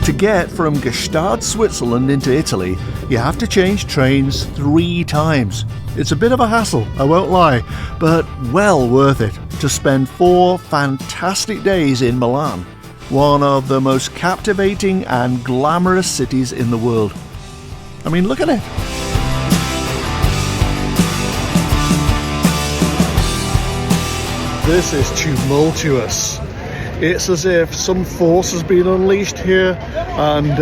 To get from Gstaad, Switzerland into Italy, you have to change trains 3 times. It's a bit of a hassle, I won't lie, but well worth it to spend 4 fantastic days in Milan, one of the most captivating and glamorous cities in the world. I mean, look at it. This is tumultuous. It's as if some force has been unleashed here, and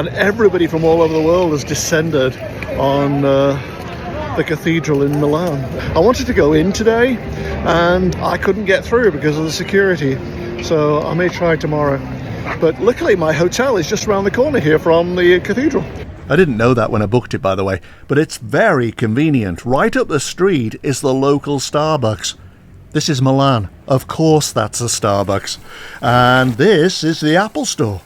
everybody from all over the world has descended on the cathedral in Milan. I wanted to go in today, and I couldn't get through because of the security, so I may try tomorrow. But luckily my hotel is just around the corner here from the cathedral. I didn't know that when I booked it, by the way, but it's very convenient. Right up the street is the local Starbucks. This is Milan. Of course that's a Starbucks. And this is the Apple Store.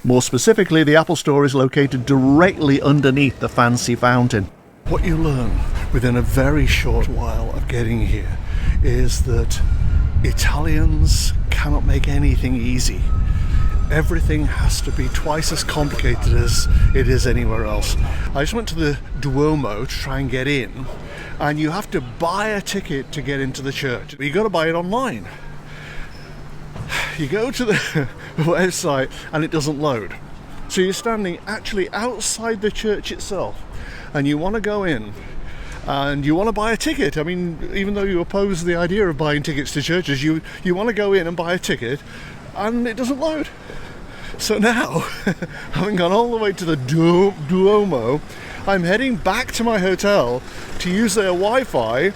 More specifically, the Apple Store is located directly underneath the fancy fountain. What you learn within a very short while of getting here is that Italians cannot make anything easy. Everything has to be twice as complicated as it is anywhere else. I just went to the Duomo to try and get in, and you have to buy a ticket to get into the church. You got to buy it online. You go to the website and it doesn't load. So you're standing actually outside the church itself, and you want to go in and you want to buy a ticket. I mean, even though you oppose the idea of buying tickets to churches, you want to go in and buy a ticket, and it doesn't load. So now, having gone all the way to the Duomo, I'm heading back to my hotel to use their Wi-Fi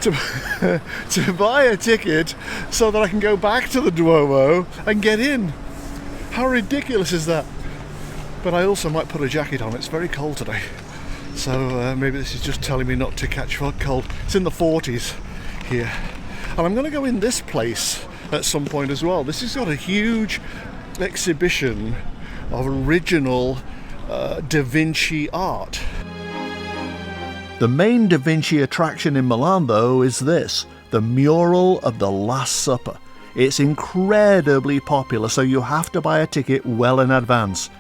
to buy a ticket so that I can go back to the Duomo and get in. How ridiculous is that? But I also might put a jacket on. It's very cold today. So maybe this is just telling me not to catch cold. It's in the 40s here. And I'm going to go in this place at some point as well. This has got a huge exhibition of original Da Vinci art. The main Da Vinci attraction in Milan, though, is this, the mural of the Last Supper. It's incredibly popular, so you have to buy a ticket well in advance.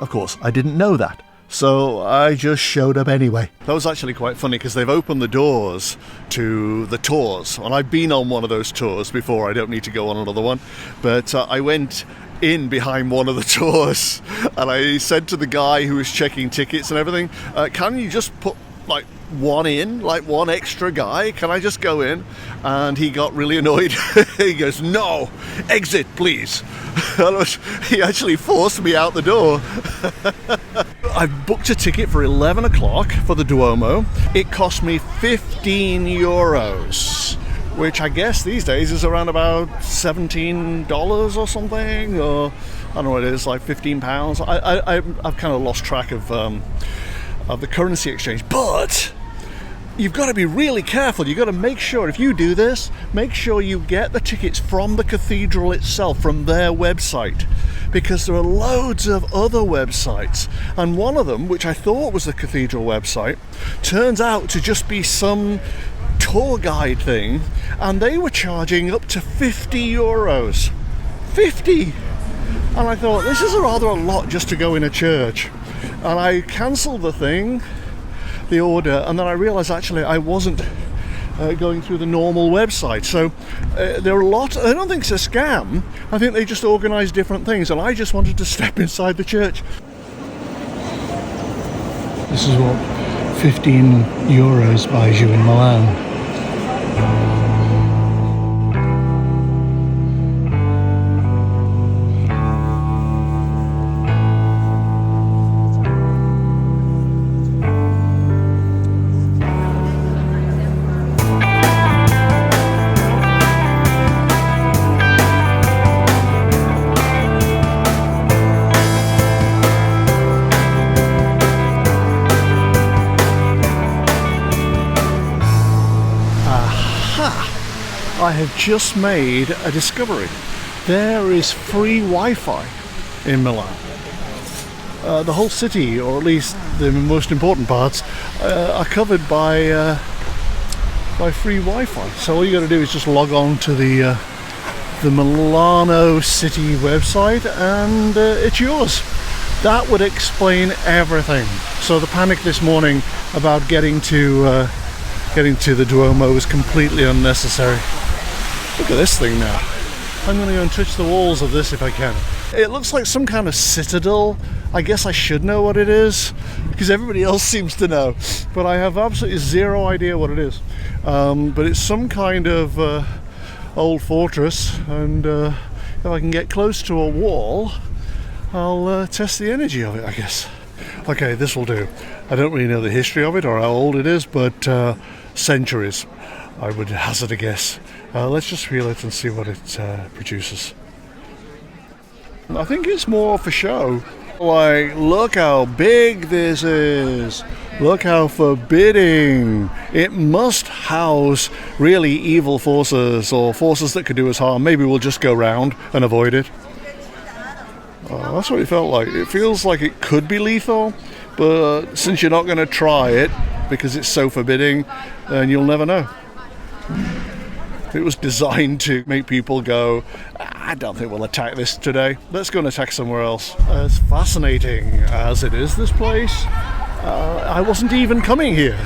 Of course, I didn't know that, so I just showed up anyway. That was actually quite funny because they've opened the doors to the tours, and I've been on one of those tours before. I don't need to go on another one, but I went in behind one of the tours, and I said to the guy who was checking tickets and everything, can you just put like one extra guy? Can I just go in? And he got really annoyed. He goes, no, exit please. He actually forced me out the door. I booked a ticket for 11 o'clock for the Duomo. It cost me 15 euros, which I guess these days is around about $17 or something, or I don't know what it is, like £15. I've kind of lost track of the currency exchange, but you've got to be really careful. You've got to make sure, if you do this, make sure you get the tickets from the cathedral itself, from their website, because there are loads of other websites, and one of them, which I thought was the cathedral website, turns out to just be some tour guide thing, and they were charging up to 50 euros. 50! And I thought, this is rather a lot just to go in a church. And I cancelled the order, and then I realised actually I wasn't going through the normal website. So there are a lot. I don't think it's a scam. I think they just organise different things, and I just wanted to step inside the church. This is what 15 euros buys you in Milan. I have just made a discovery. There is free Wi-Fi in Milan. The whole city, or at least the most important parts, are covered by free Wi-Fi. So all you got to do is just log on to the the Milano city website, and it's yours. That would explain everything. So the panic this morning about getting to the Duomo was completely unnecessary. Look at this thing now. I'm going to go and touch the walls of this if I can. It looks like some kind of citadel. I guess I should know what it is, because everybody else seems to know. But I have absolutely zero idea what it is. But it's some kind of old fortress, and if I can get close to a wall, I'll test the energy of it, I guess. Okay, this will do. I don't really know the history of it or how old it is, but centuries, I would hazard a guess. Let's just feel it and see what it produces. I think it's more for show. Like, look how big this is. Look how forbidding. It must house really evil forces, or forces that could do us harm. Maybe we'll just go round and avoid it. That's what it felt like. It feels like it could be lethal, but since you're not going to try it because it's so forbidding, then you'll never know. It was designed to make people go, I don't think we'll attack this today. Let's go and attack somewhere else. As fascinating as it is, this place, I wasn't even coming here.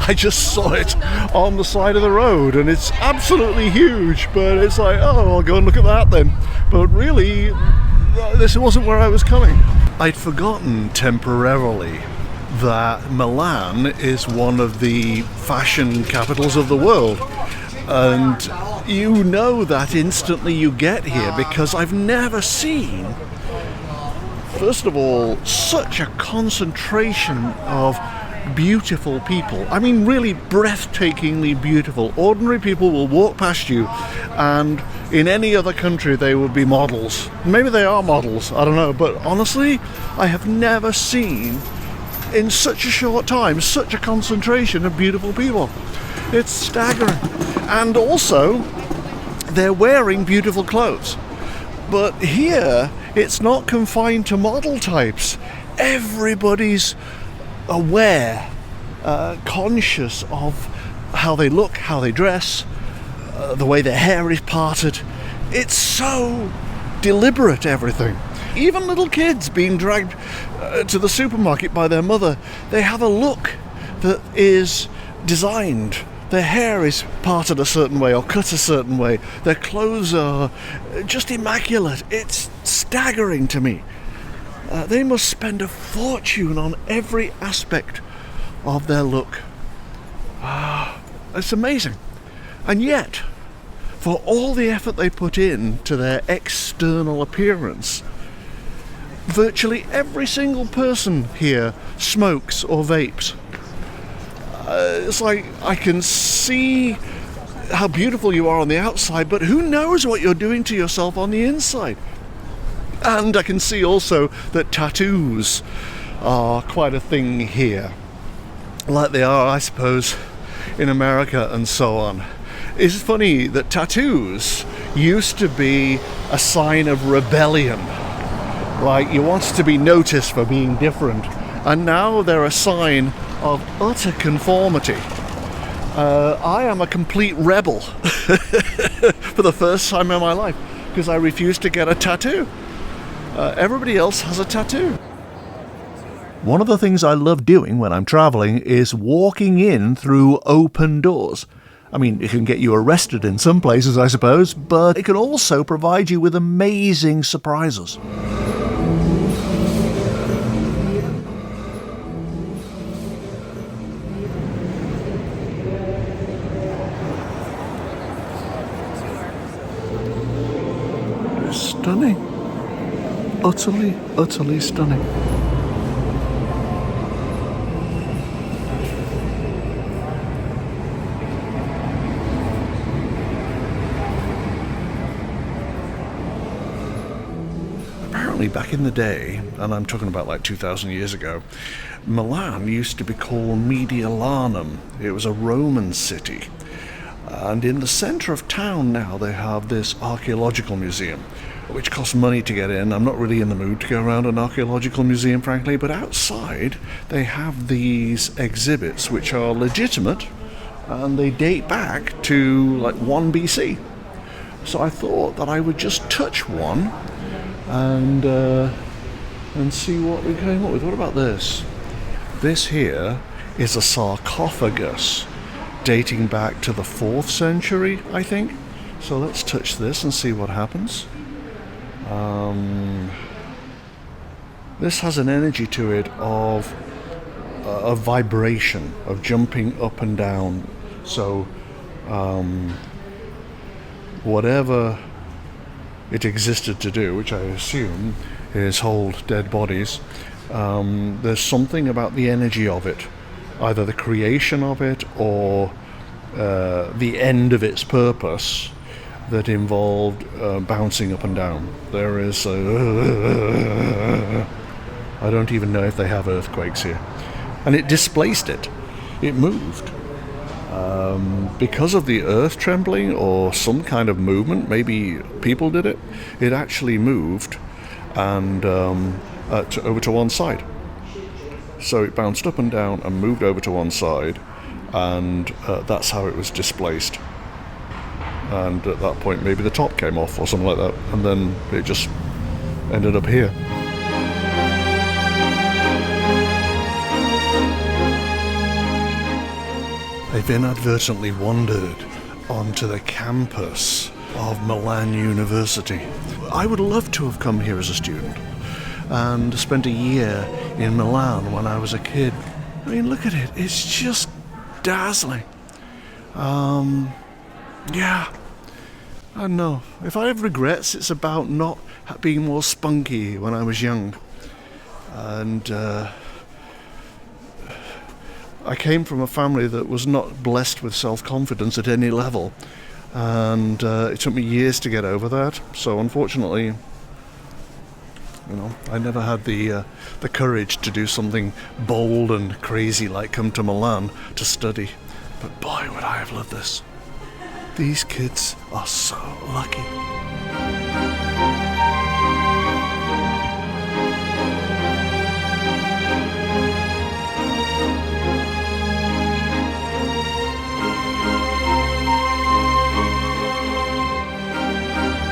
I just saw it on the side of the road, and it's absolutely huge, but it's like, oh, I'll go and look at that then. But really, this wasn't where I was coming. I'd forgotten temporarily that Milan is one of the fashion capitals of the world. And you know that instantly you get here, because I've never seen, first of all, such a concentration of beautiful people. I mean, really breathtakingly beautiful. Ordinary people will walk past you, and in any other country they would be models. Maybe they are models, I don't know, but honestly, I have never seen in such a short time such a concentration of beautiful people. It's staggering. And also, they're wearing beautiful clothes. But here, it's not confined to model types. Everybody's aware, conscious of how they look, how they dress, the way their hair is parted. It's so deliberate, everything. Even little kids being dragged to the supermarket by their mother, they have a look that is designed. Their hair is parted a certain way or cut a certain way. Their clothes are just immaculate. It's staggering to me. They must spend a fortune on every aspect of their look. It's amazing. And yet, for all the effort they put in to their external appearance, virtually every single person here smokes or vapes. It's like, I can see how beautiful you are on the outside, but who knows what you're doing to yourself on the inside. And I can see also that tattoos are quite a thing here, like they are, I suppose, in America and so on. It's funny that tattoos used to be a sign of rebellion, like you wanted to be noticed for being different, and now they're a sign of utter conformity. I am a complete rebel for the first time in my life, because I refuse to get a tattoo. Everybody else has a tattoo. One of the things I love doing when I'm traveling is walking in through open doors. I mean, it can get you arrested in some places, I suppose, but it can also provide you with amazing surprises. Stunning. Utterly, utterly stunning. Apparently back in the day, and I'm talking about like 2,000 years ago, Milan used to be called Mediolanum. It was a Roman city. And in the centre of town now they have this archaeological museum, which costs money to get in. I'm not really in the mood to go around an archaeological museum, frankly, but outside they have these exhibits which are legitimate, and they date back to like 1 BC. So I thought that I would just touch one and see what we came up with. What about this? This here is a sarcophagus dating back to the 4th century, I think. So let's touch this and see what happens. This has an energy to it of a vibration, of jumping up and down. So whatever it existed to do, which I assume is hold dead bodies, there's something about the energy of it, either the creation of it or the end of its purpose, that involved bouncing up and down. There is I don't even know if they have earthquakes here. And it displaced it. It moved. Because of the earth trembling or some kind of movement, maybe people did it, it actually moved and over to one side. So it bounced up and down and moved over to one side, and that's how it was displaced. And at that point maybe the top came off or something like that, and then it just ended up here. I've inadvertently wandered onto the campus of Milan University. I would love to have come here as a student and spent a year in Milan when I was a kid. I mean, look at it, it's just dazzling. Yeah, I don't know. If I have regrets, it's about not being more spunky when I was young. And I came from a family that was not blessed with self-confidence at any level, and it took me years to get over that. So unfortunately, I never had the courage to do something bold and crazy like come to Milan to study. But boy, would I have loved this. These kids are so lucky.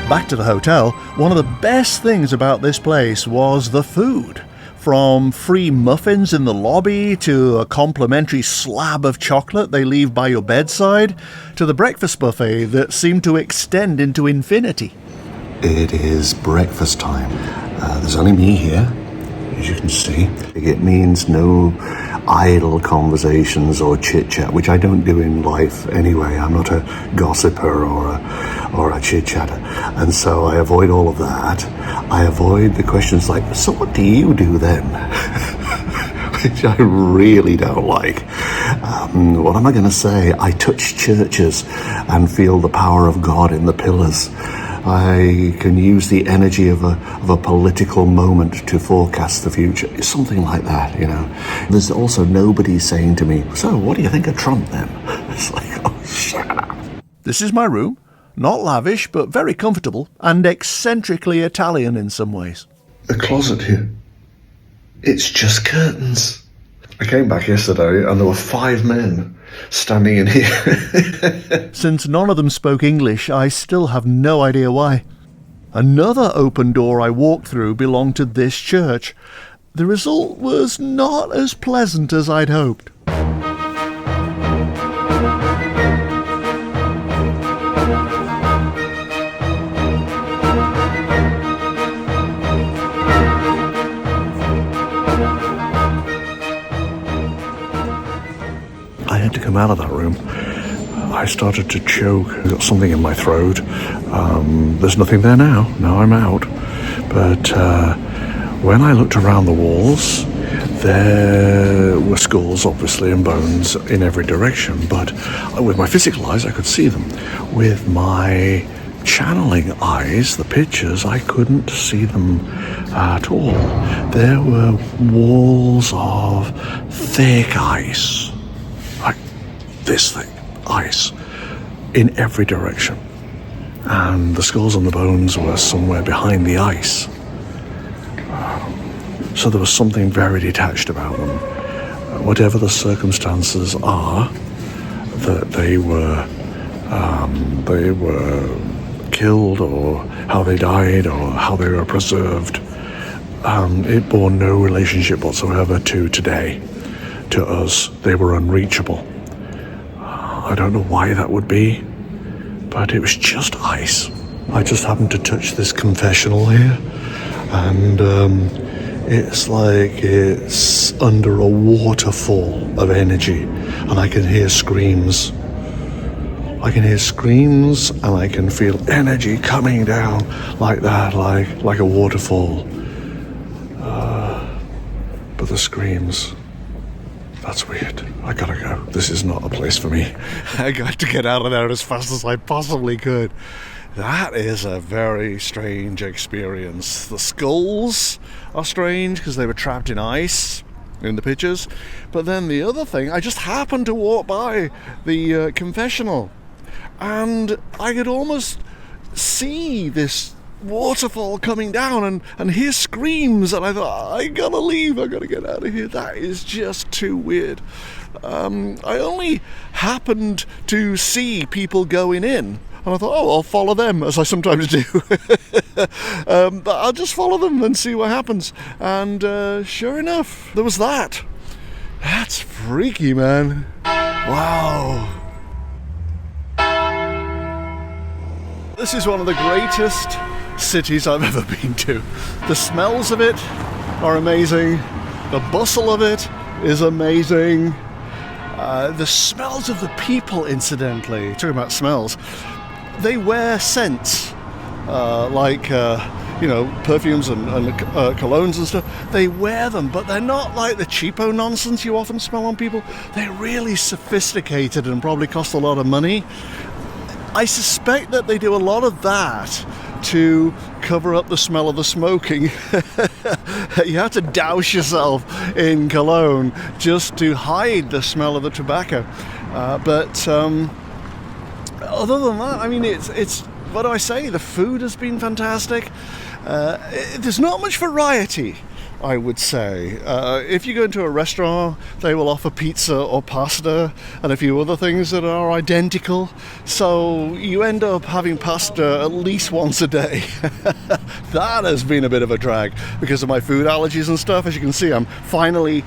Back to the hotel, one of the best things about this place was the food. From free muffins in the lobby, to a complimentary slab of chocolate they leave by your bedside, to the breakfast buffet that seemed to extend into infinity. It is breakfast time. There's only me here, as you can see. It means no idle conversations or chit-chat, which I don't do in life anyway. I'm not a gossiper or a chit-chatter. And so I avoid all of that. I avoid the questions like, so what do you do then? Which I really don't like. What am I going to say? I touch churches and feel the power of God in the pillars. I can use the energy of a political moment to forecast the future. It's something like that, There's also nobody saying to me, so what do you think of Trump then? It's like, oh, shut up. This is my room. Not lavish, but very comfortable and eccentrically Italian in some ways. The closet here, it's just curtains. I came back yesterday and there were 5 men standing in here. Since none of them spoke English, I still have no idea why. Another open door I walked through belonged to this church. The result was not as pleasant as I'd hoped. I had to come out of that room. I started to choke. I got something in my throat. There's nothing there now. Now I'm out. But when I looked around the walls, there were skulls, obviously, and bones in every direction. But with my physical eyes, I could see them. With my channeling eyes, the pictures, I couldn't see them at all. There were walls of thick ice. This thick ice in every direction, and the skulls and the bones were somewhere behind the ice, so there was something very detached about them. Whatever the circumstances are, that they were killed or how they died or how they were preserved. It bore no relationship whatsoever to today. To us, they were unreachable. I don't know why that would be, but it was just ice. I just happened to touch this confessional here, and it's like it's under a waterfall of energy, and I can hear screams. I can hear screams, and I can feel energy coming down like that, like a waterfall. But the screams, that's weird. I gotta go. This is not a place for me. I got to get out of there as fast as I possibly could. That is a very strange experience. The skulls are strange because they were trapped in ice in the pictures. But then the other thing, I just happened to walk by the confessional, and I could almost see this waterfall coming down and hear screams, and I thought, I gotta leave, I gotta get out of here. That is just too weird. I only happened to see people going in, and I thought, oh, I'll follow them, as I sometimes do. But I'll just follow them and see what happens. And sure enough, there was that. That's freaky, man. Wow. This is one of the greatest cities I've ever been to. The smells of it are amazing. The bustle of it is amazing. The smells of the people, incidentally, talking about smells, they wear scents, perfumes and colognes and stuff. They wear them, but they're not like the cheapo nonsense you often smell on people. They're really sophisticated and probably cost a lot of money. I suspect that they do a lot of that to cover up the smell of the smoking. You have to douse yourself in cologne just to hide the smell of the tobacco. But other than that, I mean, it's what do I say? The food has been fantastic. There's not much variety, I would say. If you go into a restaurant, they will offer pizza or pasta and a few other things that are identical. So you end up having pasta at least once a day. That has been a bit of a drag because of my food allergies and stuff. As you can see, I'm finally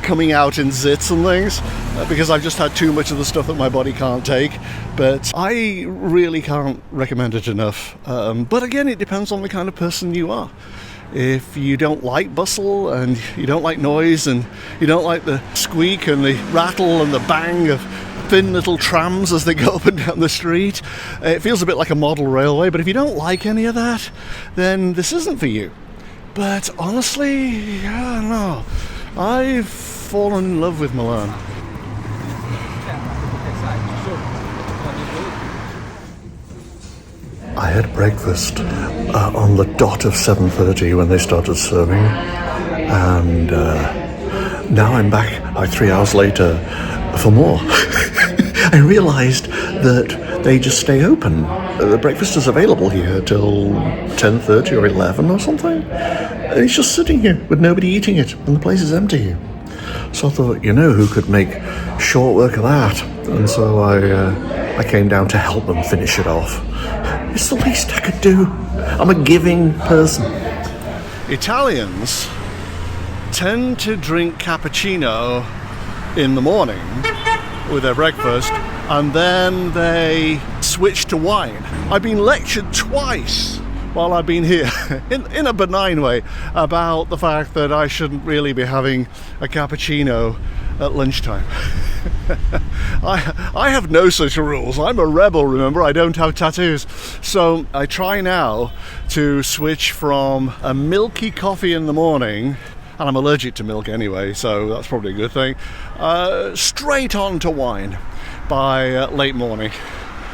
coming out in zits and things because I've just had too much of the stuff that my body can't take. But I really can't recommend it enough. But again, it depends on the kind of person you are. If you don't like bustle and you don't like noise and you don't like the squeak and the rattle and the bang of thin little trams as they go up and down the street, it feels a bit like a model railway. But if you don't like any of that, then this isn't for you. But honestly, no, I've fallen in love with Milan. I had breakfast on the dot of 7:30 when they started serving, and now I'm back like 3 hours later for more. I realised that they just stay open. The breakfast is available here till 10:30 or 11 or something, and it's just sitting here with nobody eating it, and the place is empty. So I thought, who could make short work of that? And so I came down to help them finish it off. It's the least I could do. I'm a giving person. Italians tend to drink cappuccino in the morning with their breakfast, and then they switch to wine. I've been lectured twice while I've been here, in a benign way, about the fact that I shouldn't really be having a cappuccino at lunchtime. I have no such rules. I'm a rebel, remember? I don't have tattoos. So I try now to switch from a milky coffee in the morning, and I'm allergic to milk anyway, so that's probably a good thing, straight on to wine by late morning.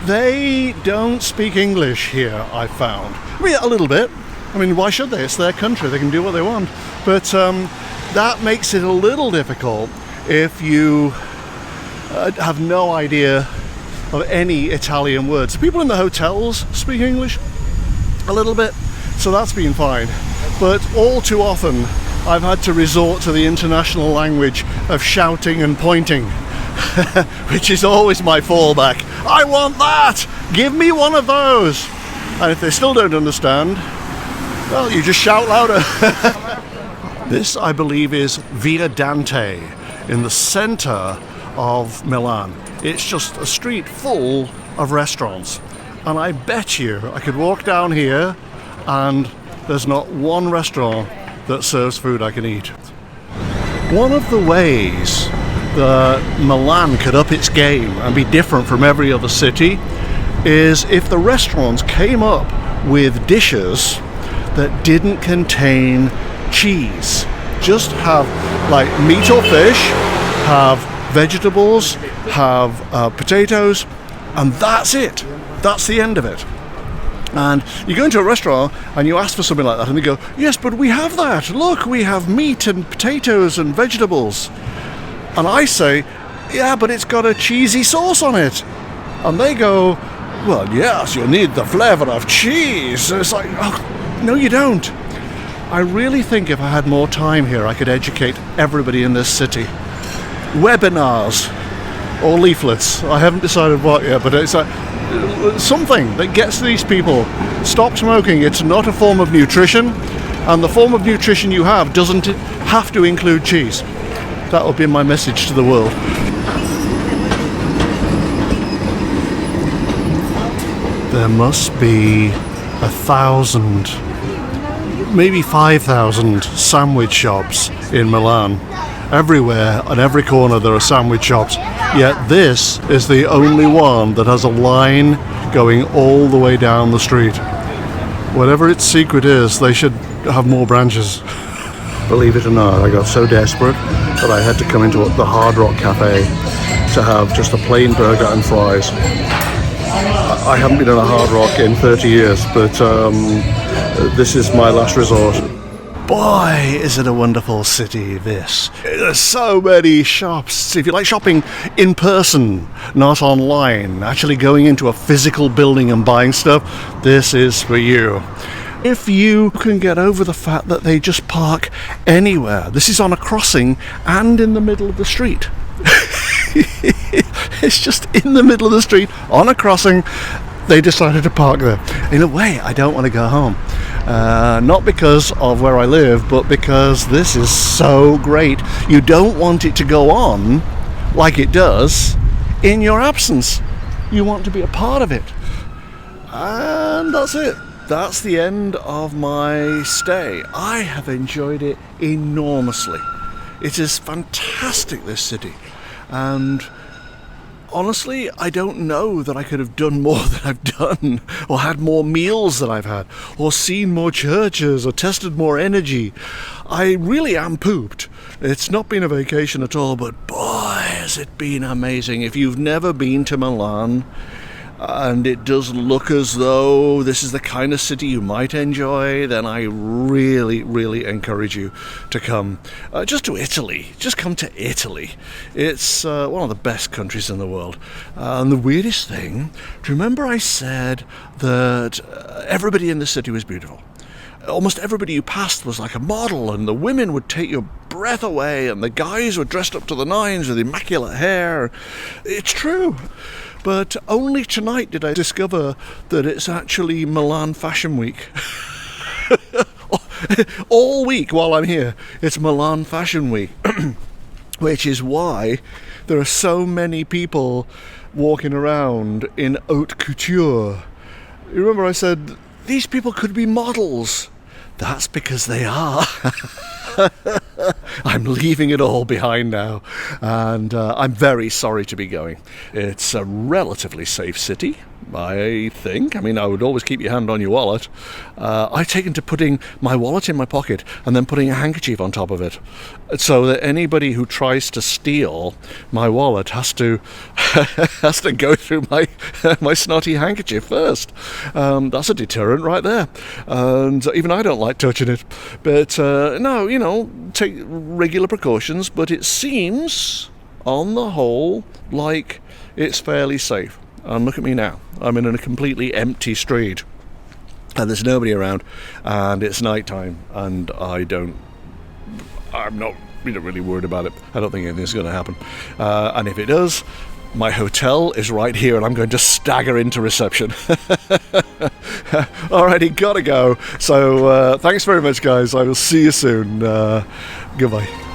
They don't speak English here, I've found. I mean, a little bit. I mean, why should they? It's their country. They can do what they want. But that makes it a little difficult if you have no idea of any Italian words. People in the hotels speak English a little bit, so that's been fine. But all too often, I've had to resort to the international language of shouting and pointing, which is always my fallback. I want that! Give me one of those! And if they still don't understand, well, you just shout louder. This, I believe, is Via Dante in the center of Milan. It's just a street full of restaurants. And I bet you I could walk down here and there's not one restaurant that serves food I can eat. One of the ways that Milan could up its game and be different from every other city is if the restaurants came up with dishes that didn't contain cheese. Just have like meat or fish, have vegetables, have potatoes, and that's it. That's the end of it. And you go into a restaurant and you ask for something like that and they go, yes, but we have that. Look, we have meat and potatoes and vegetables. And I say, yeah, but it's got a cheesy sauce on it. And they go, well, yes, you need the flavor of cheese. And it's like, oh, no, you don't. I really think if I had more time here, I could educate everybody in this city. Webinars or leaflets. I haven't decided what yet, but it's like something that gets these people. Stop smoking. It's not a form of nutrition, and the form of nutrition you have doesn't have to include cheese. That will be my message to the world. There must be 1,000, maybe 5,000 sandwich shops in Milan. Everywhere, on every corner, there are sandwich shops. Yet this is the only one that has a line going all the way down the street. Whatever its secret is, they should have more branches. Believe it or not, I got so desperate that I had to come into the Hard Rock Cafe to have just a plain burger and fries. I haven't been in a Hard Rock in 30 years, but this is my last resort. Boy, is it a wonderful city, this. There's so many shops. If you like shopping in person, not online, actually going into a physical building and buying stuff, this is for you. If you can get over the fact that they just park anywhere. This is on a crossing and in the middle of the street. It's just in the middle of the street, on a crossing. They decided to park there. In a way, I don't want to go home. Not because of where I live, but because this is so great. You don't want it to go on like it does in your absence. You want to be a part of it. And that's it. That's the end of my stay. I have enjoyed it enormously. It is fantastic, this city. And honestly, I don't know that I could have done more than I've done, or had more meals than I've had, or seen more churches, or tested more energy. I really am pooped. It's not been a vacation at all, but boy, has it been amazing. If you've never been to Milan, and it does look as though this is the kind of city you might enjoy, then I really, really encourage you to come just to Italy. Just come to Italy. It's one of the best countries in the world. And the weirdest thing, do you remember I said that everybody in the city was beautiful? Almost everybody you passed was like a model, and the women would take your breath away, and the guys were dressed up to the nines with immaculate hair. It's true. But only tonight did I discover that it's actually Milan Fashion Week. All week while I'm here, it's Milan Fashion Week. Which is why there are so many people walking around in haute couture. You remember I said, these people could be models. That's because they are. I'm leaving it all behind now, and I'm very sorry to be going. It's a relatively safe city, I think. I mean, I would always keep your hand on your wallet. I've taken to putting my wallet in my pocket and then putting a handkerchief on top of it, so that anybody who tries to steal my wallet has to go through my snotty handkerchief first. That's a deterrent right there. And even I don't like touching it. But no, you know, take regular precautions. But it seems, on the whole, like it's fairly safe. And look at me now. I'm in a completely empty street, and there's nobody around, and it's night time, and I'm not really worried about it. I don't think anything's going to happen. And if it does, my hotel is right here, and I'm going to stagger into reception. Alrighty, gotta go. So thanks very much, guys. I will see you soon. Goodbye.